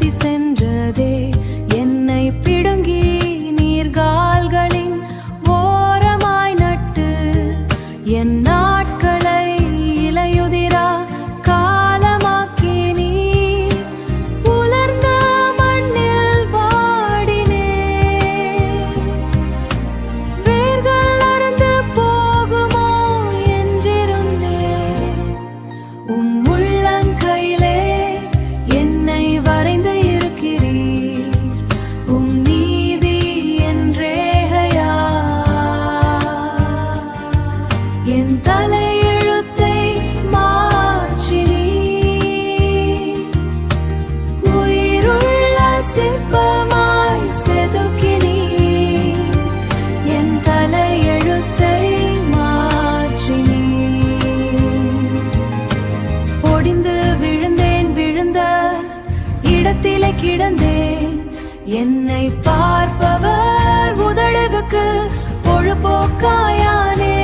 கடத்தி சென்றதே என்னை பிடுங்கி நீர்கால்களின் ஓரமாய் நட்டு என் நாட்களை இலையுதிரா காலமாக்கி நீ உலர்ந்த மண்ணில் வாடினே. வேர்கள் அறுந்து போகுமோ என்றிருந்தே உம் உள்ளங்கையிலே என்னை வரைந்து இருக்கிறீர். உம் நீதி என்றேகையா என் தலையெழுத்தை மாற்றினீர். உயிருள்ள சிற்பமாய் செதுக்கினீர். என் தலையெழுத்தை மாற்றினீர். ஒடிந்து விழுந்தேன், விழுந்த இடத்திலே கிடந்தேன். என்னை பார்ப்பவர் உதடுகளுக்கு பொழுப்போக்காயானே.